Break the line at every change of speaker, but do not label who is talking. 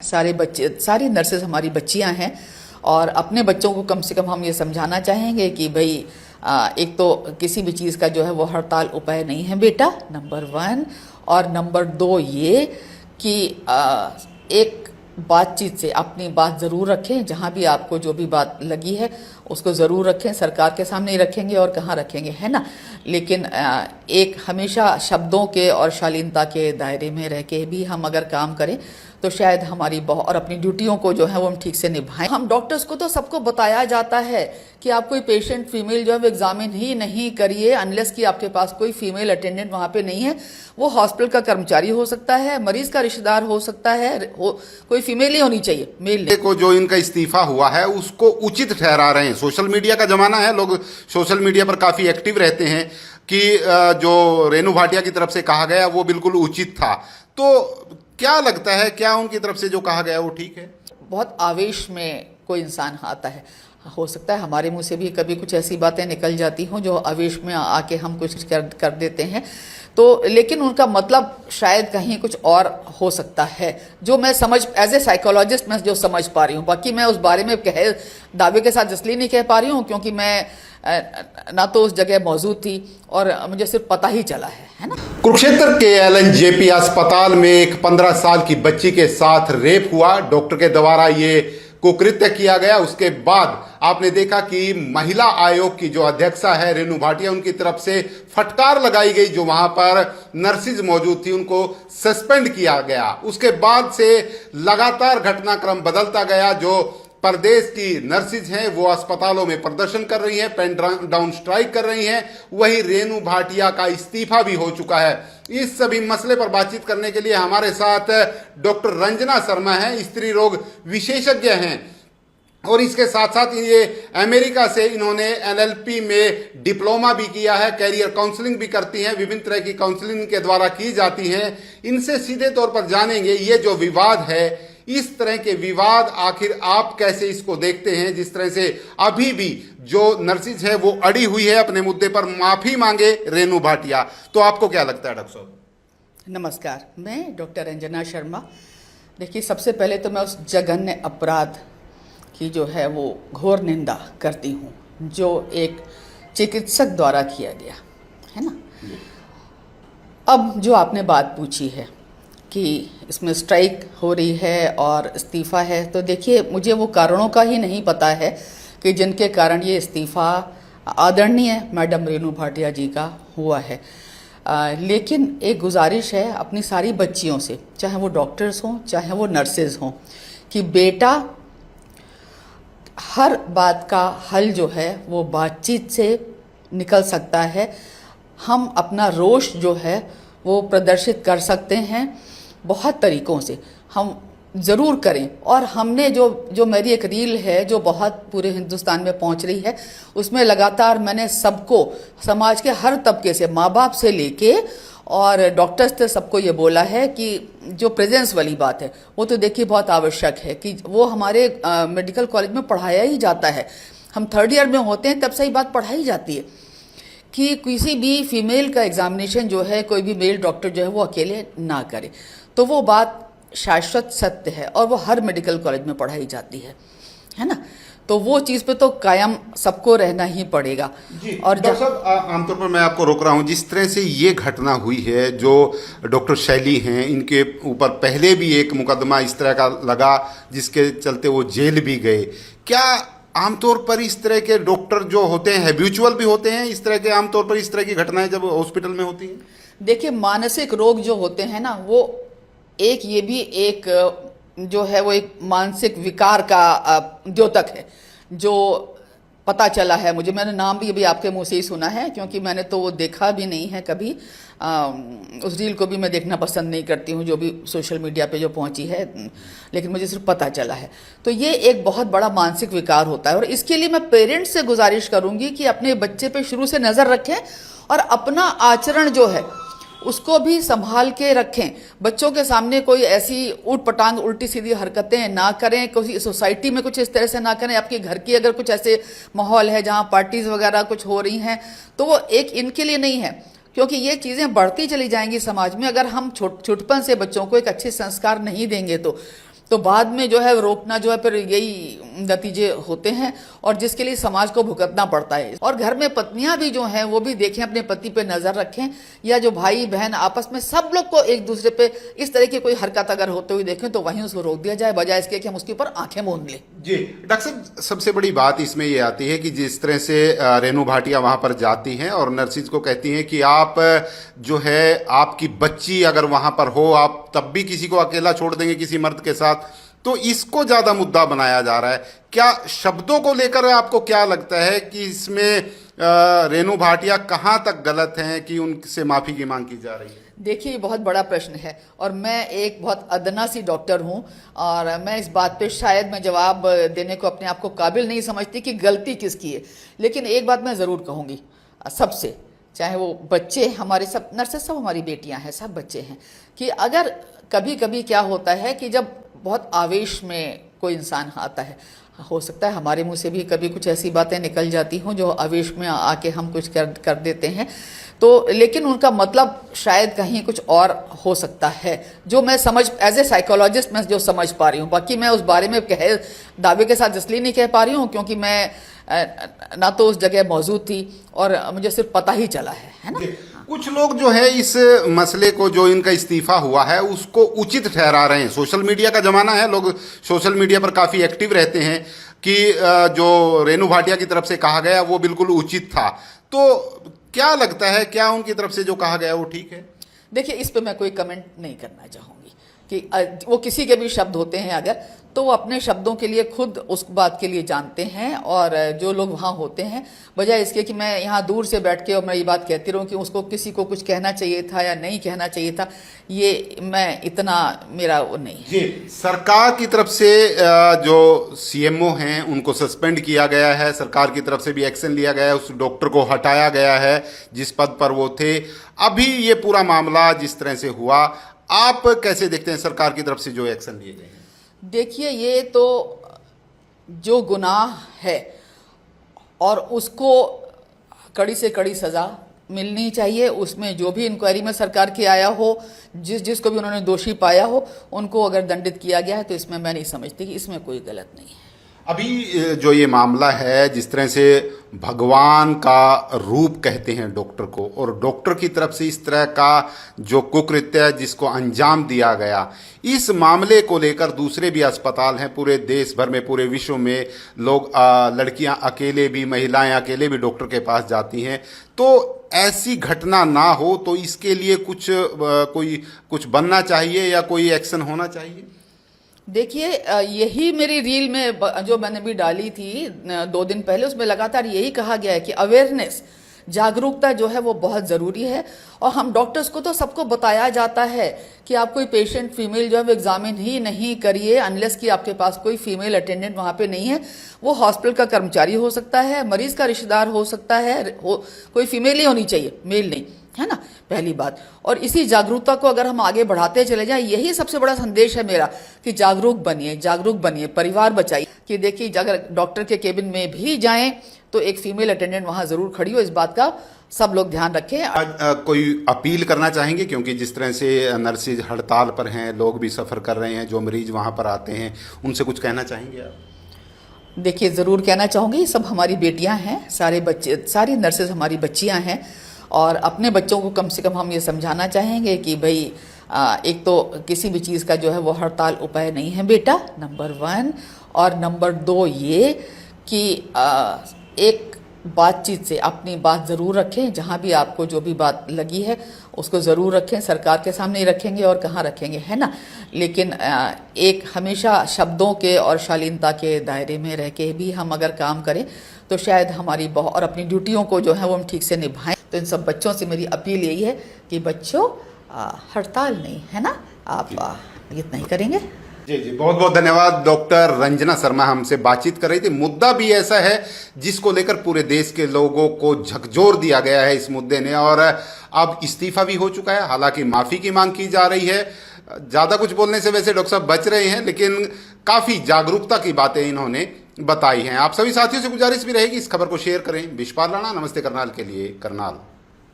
सारे बच्चे, सारी नर्सेज हमारी बच्चियां हैं और अपने बच्चों को कम से कम हम ये समझाना चाहेंगे कि भाई एक तो किसी भी चीज़ का जो है वो हड़ताल उपाय नहीं है बेटा, नंबर 1। और नंबर 2 ये कि एक बातचीत से अपनी बात ज़रूर रखें, जहाँ भी आपको जो भी बात लगी है उसको ज़रूर रखें। सरकार के सामने ही रखेंगे और कहाँ रखेंगे, है ना। लेकिन एक हमेशा शब्दों के और शालीनता के दायरे में रह के भी हम अगर काम करें तो शायद हमारी बहुत, और अपनी ड्यूटियों को जो है वो हम ठीक से निभाएं। हम डॉक्टर्स को तो सबको बताया जाता है कि आप कोई पेशेंट फीमेल जो है वो एग्जामिन ही नहीं करिए अनलेस कि आपके पास कोई फीमेल अटेंडेंट वहाँ पे नहीं है। वो हॉस्पिटल का कर्मचारी हो सकता है, मरीज का रिश्तेदार हो सकता है, कोई फीमेल ही होनी चाहिए, मेल नहीं।
को जो इनका इस्तीफा हुआ है उसको उचित ठहरा रहे हैं। सोशल मीडिया का जमाना है, लोग सोशल मीडिया पर काफी एक्टिव रहते हैं कि जो रेणु भाटिया की तरफ से कहा गया वो बिल्कुल उचित था। तो क्या लगता है, क्या उनकी तरफ से जो कहा गया वो ठीक है?
बहुत आवेश में कोई इंसान आता है, हो सकता है हमारे मुंह से भी कभी कुछ ऐसी बातें निकल जाती हों जो आवेश में आके हम कुछ कर देते हैं, तो लेकिन उनका मतलब शायद कहीं कुछ और हो सकता है, जो मैं समझ एज ए साइकोलॉजिस्ट मैं जो समझ पा रही हूँ। बाकी मैं उस बारे में दावे के साथ इसलिए नहीं कह पा रही हूँ क्योंकि मैं ना तो उस जगह मौजूद थी और मुझे सिर्फ पता ही चला है ना।
कुरुक्षेत्र के LNJP अस्पताल में एक 15 साल की बच्ची के साथ रेप हुआ। डॉक्टर के द्वारा ये कुकृत्य किया गया। उसके बाद आपने देखा कि महिला आयोग की जो अध्यक्षा है रेणु भाटिया, उनकी तरफ से फटकार लगाई गई। जो वहां पर नर्सिस मौजूद थी उनको सस्पेंड किया गया। उसके बाद से लगातार घटनाक्रम बदलता गया। जो प्रदेश की नर्सिस हैं वो अस्पतालों में प्रदर्शन कर रही हैं, पेन डाउन स्ट्राइक कर रही हैं। वही रेणु भाटिया का इस्तीफा भी हो चुका है। इस सभी मसले पर बातचीत करने के लिए हमारे साथ डॉक्टर रंजना शर्मा हैं, स्त्री रोग विशेषज्ञ हैं और इसके साथ साथ ये अमेरिका से इन्होंने LLP में डिप्लोमा भी किया है, कैरियर काउंसलिंग भी करती हैं, विभिन्न तरह की काउंसलिंग के द्वारा की जाती हैं। इनसे सीधे तौर पर जानेंगे ये जो विवाद है, इस तरह के विवाद आखिर आप कैसे इसको देखते हैं, जिस तरह से अभी भी जो नर्सिस है वो अड़ी हुई है अपने मुद्दे पर, माफी मांगे रेणु भाटिया, तो आपको क्या लगता है डॉक्टर साहब?
नमस्कार, मैं डॉक्टर रंजना शर्मा। देखिए, सबसे पहले तो मैं उस जघन्य अपराध की जो है वो घोर निंदा करती हूँ जो एक चिकित्सक द्वारा किया गया है ना। अब जो आपने बात पूछी है कि इसमें स्ट्राइक हो रही है और इस्तीफ़ा है, तो देखिए मुझे वो कारणों का ही नहीं पता है कि जिनके कारण ये इस्तीफ़ा आदरणीय मैडम रेणु भाटिया जी का हुआ है। लेकिन एक गुजारिश है अपनी सारी बच्चियों से, चाहे वो डॉक्टर्स हों चाहे वो नर्सेज हों, कि बेटा हर बात का हल जो है वो बातचीत से निकल सकता है। हम अपना रोष जो है वो प्रदर्शित कर सकते हैं बहुत तरीक़ों से, हम ज़रूर करें। और हमने जो मेरी एक रील है जो बहुत पूरे हिंदुस्तान में पहुंच रही है, उसमें लगातार मैंने सबको, समाज के हर तबके से, माँ बाप से लेके और डॉक्टर्स से सबको ये बोला है कि जो प्रेजेंस वाली बात है वो तो देखिए बहुत आवश्यक है कि वो हमारे मेडिकल कॉलेज में पढ़ाया ही जाता है। हम 3rd ईयर में होते हैं तब से ही बात पढ़ाई जाती है कि किसी भी फीमेल का एग्जामिनेशन जो है कोई भी मेल डॉक्टर जो है वो अकेले ना करे। तो वो बात शाश्वत सत्य है और वो हर मेडिकल कॉलेज में पढ़ाई जाती है ना। तो वो चीज़ पे तो कायम सबको रहना ही पड़ेगा। और
डॉक्टर साहब, आमतौर पर मैं आपको रोक रहा हूँ, जिस तरह से ये घटना हुई है, जो डॉक्टर शैली हैं इनके ऊपर पहले भी एक मुकदमा इस तरह का लगा जिसके चलते वो जेल भी गए। क्या आमतौर पर इस तरह के डॉक्टर जो होते हैं हैबिचुअल भी होते हैं, इस तरह के आमतौर पर इस तरह की घटनाएं जब हॉस्पिटल में होती हैं?
देखिए, मानसिक रोग जो होते हैं ना, वो एक ये भी एक जो है वो एक मानसिक विकार का द्योतक है, जो पता चला है मुझे। मैंने नाम भी अभी आपके मुंह से ही सुना है क्योंकि मैंने तो वो देखा भी नहीं है कभी। उस रील को भी मैं देखना पसंद नहीं करती हूँ जो भी सोशल मीडिया पे जो पहुँची है, लेकिन मुझे सिर्फ पता चला है। तो ये एक बहुत बड़ा मानसिक विकार होता है और इसके लिए मैं पेरेंट्स से गुजारिश करूँगी कि अपने बच्चे पे शुरू से नज़र रखें और अपना आचरण जो है उसको भी संभाल के रखें। बच्चों के सामने कोई ऐसी ऊट पटांग उल्टी सीधी हरकतें ना करें, कोई सोसाइटी में कुछ इस तरह से ना करें। आपके घर की अगर कुछ ऐसे माहौल है जहाँ पार्टीज वगैरह कुछ हो रही हैं तो वो एक इनके लिए नहीं है, क्योंकि ये चीज़ें बढ़ती चली जाएंगी समाज में अगर हम छुटपन से बच्चों को एक अच्छे संस्कार नहीं देंगे। तो बाद में जो है रोकना जो है फिर यही नतीजे होते हैं, और जिसके लिए समाज को भुगतना पड़ता है। और घर में पत्नियां भी जो हैं वो भी देखें, अपने पति पे नजर रखें, या जो भाई बहन आपस में सब लोग को एक दूसरे पे इस तरह की कोई हरकत अगर होते हुए देखें तो वहीं उसको रोक दिया जाए, बजाय इसके कि हम उसके ऊपर आंखें मूंद लें।
जी डॉक्टर साहब, सबसे बड़ी बात इसमें ये आती है कि जिस तरह से रेनू भाटिया वहां पर जाती हैं और नर्सिस को कहती हैं कि आप जो है आपकी बच्ची अगर वहां पर हो आप तब भी किसी को अकेला छोड़ देंगे किसी मर्द के साथ, तो इसको ज्यादा मुद्दा बनाया जा रहा है। क्या शब्दों को लेकर आपको क्या लगता है कि इसमें रेनू भाटिया कहां तक गलत हैं कि उनसे माफी की मांग की जा रही है?
देखिए, ये बहुत बड़ा प्रश्न है और मैं एक बहुत अदना सी डॉक्टर हूं और मैं इस बात पे शायद मैं जवाब देने को अपने आप को काबिल नहीं समझती कि गलती किसकी है। लेकिन एक बात मैं ज़रूर कहूँगी सबसे, चाहे वो बच्चे हमारे, सब नर्सेस सब हमारी बेटियां हैं, सब बच्चे हैं, कि अगर कभी कभी क्या होता है कि जब बहुत आवेश में कोई इंसान आता है, हो सकता है हमारे मुंह से भी कभी कुछ ऐसी बातें निकल जाती हों जो आवेश में आके हम कुछ कर देते हैं, तो लेकिन उनका मतलब शायद कहीं कुछ और हो सकता है, जो मैं समझ एज ए साइकोलॉजिस्ट मैं जो समझ पा रही हूँ। बाकी मैं उस बारे में दावे के साथ इसलिए नहीं कह पा रही हूँ क्योंकि मैं ना तो उस जगह मौजूद थी और मुझे सिर्फ पता ही चला है ना।
कुछ लोग जो है इस मसले को, जो इनका इस्तीफा हुआ है, उसको उचित ठहरा रहे हैं। सोशल मीडिया का जमाना है, लोग सोशल मीडिया पर काफी एक्टिव रहते हैं कि जो रेनू भाटिया की तरफ से कहा गया वो बिल्कुल उचित था। तो क्या लगता है, क्या उनकी तरफ से जो कहा गया वो ठीक है?
देखिए, इस पे मैं कोई कमेंट नहीं करना चाहूँगी कि वो किसी के भी शब्द होते हैं अगर, तो वो अपने शब्दों के लिए खुद उस बात के लिए जानते हैं, और जो लोग वहाँ होते हैं, बजाय इसके कि मैं यहाँ दूर से बैठ के और मैं ये बात कहती रहूँ कि उसको किसी को कुछ कहना चाहिए था या नहीं कहना चाहिए था, ये मैं इतना मेरा वो नहीं है।
जी, सरकार की तरफ से जो सीएमओ हैं उनको सस्पेंड किया गया है, सरकार की तरफ से भी एक्शन लिया गया है, उस डॉक्टर को हटाया गया है जिस पद पर वो थे। अभी ये पूरा मामला जिस तरह से हुआ, आप कैसे देखते हैं सरकार की तरफ से जो एक्शन लिए गए हैं?
देखिए, ये तो जो गुनाह है और उसको कड़ी से कड़ी सज़ा मिलनी चाहिए। उसमें जो भी इंक्वायरी में सरकार की आया हो, जिसको भी उन्होंने दोषी पाया हो, उनको अगर दंडित किया गया है तो इसमें मैं नहीं समझती कि इसमें कोई गलत नहीं है।
अभी जो ये मामला है, जिस तरह से भगवान का रूप कहते हैं डॉक्टर को, और डॉक्टर की तरफ से इस तरह का जो कुकृत्य जिसको अंजाम दिया गया, इस मामले को लेकर दूसरे भी अस्पताल हैं पूरे देश भर में, पूरे विश्व में, लोग लड़कियां अकेले भी, महिलाएं अकेले भी डॉक्टर के पास जाती हैं। तो ऐसी घटना ना हो तो इसके लिए कुछ बनना चाहिए या कोई एक्शन होना चाहिए?
देखिए, यही मेरी रील में जो मैंने भी डाली थी 2 दिन पहले, उसमें लगातार यही कहा गया है कि अवेयरनेस, जागरूकता जो है वो बहुत ज़रूरी है। और हम डॉक्टर्स को तो सबको बताया जाता है कि आप कोई पेशेंट फीमेल जो है वो एग्जामिन ही नहीं करिए अनलेस कि आपके पास कोई फीमेल अटेंडेंट वहाँ पे नहीं है। वो हॉस्पिटल का कर्मचारी हो सकता है, मरीज का रिश्तेदार हो सकता है, कोई फीमेल ही होनी चाहिए, मेल नहीं, है ना, पहली बात। और इसी जागरूकता को अगर हम आगे बढ़ाते चले जाएं, यही सबसे बड़ा संदेश है मेरा कि जागरूक बनिए, परिवार बचाइए। कि देखिए, अगर डॉक्टर के केबिन में भी जाएं तो एक फीमेल अटेंडेंट वहां जरूर खड़ी हो, इस बात का सब लोग ध्यान रखें।
कोई अपील करना चाहेंगे, क्योंकि जिस तरह से नर्सेज हड़ताल पर हैं, लोग भी सफ़र कर रहे हैं, जो मरीज वहां पर आते हैं, उनसे कुछ कहना चाहेंगे आप?
देखिए, ज़रूर कहना चाहूँगी, सब हमारी बेटियां हैं, सारे बच्चे, सारी नर्सेज हमारी बच्चियां हैं, और अपने बच्चों को कम से कम हम ये समझाना चाहेंगे कि भाई एक तो किसी भी चीज़ का जो है वो हड़ताल उपाय नहीं है बेटा, नंबर 1। और नंबर 2 ये कि एक बातचीत से अपनी बात ज़रूर रखें, जहाँ भी आपको जो भी बात लगी है उसको ज़रूर रखें। सरकार के सामने ही रखेंगे और कहाँ रखेंगे, है ना। लेकिन एक हमेशा शब्दों के और शालीनता के दायरे में रह के भी हम अगर काम करें तो शायद हमारी और अपनी ड्यूटियों को जो है वो हम ठीक से निभाएं। तो इन सब बच्चों से मेरी अपील यही है कि बच्चों, हड़ताल नहीं, है ना, आप इतना ही करेंगे।
जी जी, बहुत बहुत धन्यवाद। डॉक्टर रंजना शर्मा हमसे बातचीत कर रही थी। मुद्दा भी ऐसा है जिसको लेकर पूरे देश के लोगों को झकझोर दिया गया है इस मुद्दे ने, और अब इस्तीफा भी हो चुका है। हालांकि माफी की मांग की जा रही है। ज्यादा कुछ बोलने से वैसे डॉक्टर साहब बच रहे हैं, लेकिन काफी जागरूकता की बातें इन्होंने बताई हैं। आप सभी साथियों से गुजारिश भी रहेगी, इस खबर को शेयर करें। विश्वपाल राणा, नमस्ते करनाल के लिए, करनाल।